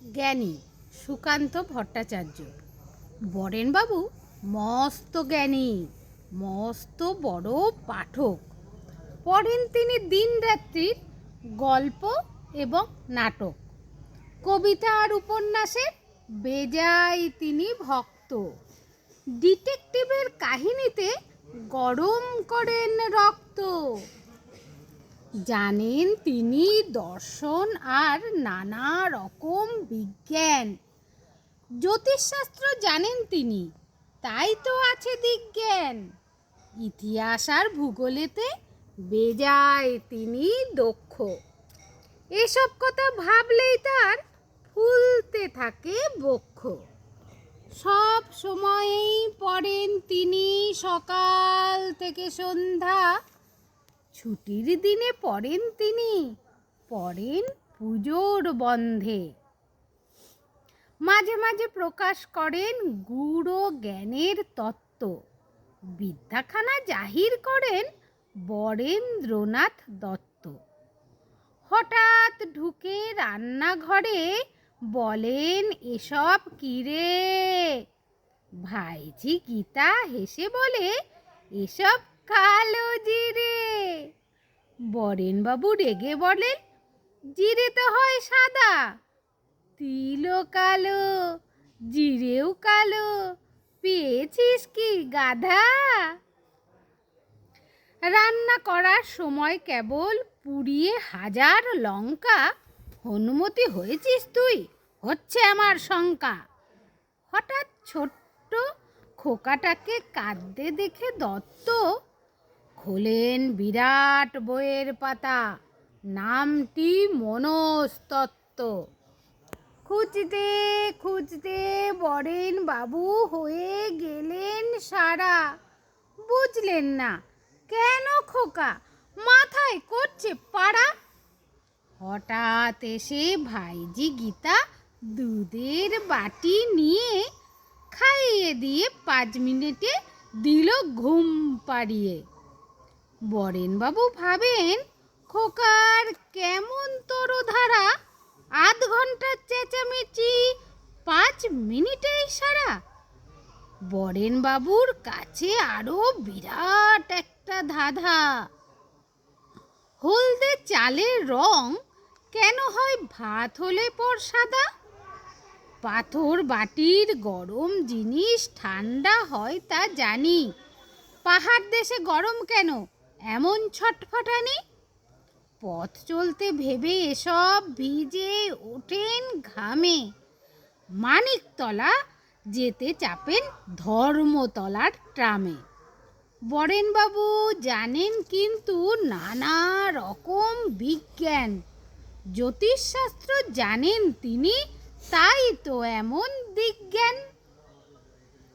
জ্ঞানী সুকান্ত ভট্টাচার্য। বরেনবাবু মস্ত জ্ঞানী, মস্ত বড় পাঠক। পড়েন তিনি দিনরাত্রির গল্প এবং নাটক, কবিতা আর উপন্যাসের বেজায় তিনি ভক্ত। ডিটেকটিভের কাহিনীতে গরম করেন রক্ত। জানেন তিনি দর্শন আর নানা রকম বিজ্ঞান। জ্যোতিষশাস্ত্র জানেন তিনি, তাই তো আছে দিগ্জ্ঞান। ইতিহাস আর ভূগোলেতে বেজায় তিনি দক্ষ। এসব কথা ভাবলেই তার ফুলতে থাকে বক্ষ। সব সময়েই পড়েন তিনি সকাল থেকে সন্ধ্যা। ছুটির দিনে পড়েন তিনি, পড়েন পুজোর বন্ধে। মাঝে মাঝে প্রকাশ করেন গূঢ় জ্ঞানের তত্ত্ব। বিদ্যাখানা জাহির করেন বরেন্দ্রনাথ দত্ত। হঠাৎ ঢুকে রান্নাঘরে বলেন, এসব কি রে? ভাইঝি গীতা হেসে বলে, এসব কালো জিরে। বরেনবাবু রেগে বলেন, জিরে তো হয় সাদা, তিলও কালো, জিরেও কালো, পেয়েছিস কি গাধা? রান্না করার সময় কেবল পুড়িয়ে হাজার লঙ্কা হনুমতি হয়েছিস তুই, হচ্ছে আমার শঙ্কা। হঠাৎ ছোট্ট খোকাটাকে কাঁদতে দেখে দত্ত খোলেন বিরাট বইয়ের পাতা, নামটি মনস্তত্ত্ব। খুঁজতে খুঁজতে বরেনবাবু হয়ে গেলেন সারা। বুঝলেন না কেন খোকা মাথায় করছে পাড়া। হঠাৎ এসে ভাইঝি গীতা দুধের বাটি নিয়ে খাইয়ে দিয়ে 5 মিনিটে দিল ঘুম পাড়িয়ে। বরেনবাবু ভাবেন, খোকার কেমন তরধারা, আধ ঘন্টার চেঁচামেচি 5 মিনিটেই সারা। বরেনবাবুর কাছে আরো বিরাট একটা ধাঁধা। হলদে চালের রং কেন হয় ভাত হলে পর সাদা? পাথর বাটির গরম জিনিস ঠান্ডা হয় তা জানি, পাহাড় দেশে গরম কেন এমন ছটফটানি? পথ চলতে ভেবে এসব ভিজে ওঠেন ঘামে। মানিকতলা যেতে চাপেন ধর্মতলার ট্রামে। বরেনবাবু জানেন কিন্তু নানা রকম বিজ্ঞান। জ্যোতিষশাস্ত্র জানেন তিনি, তাই তো এমন দিগ্জ্ঞান।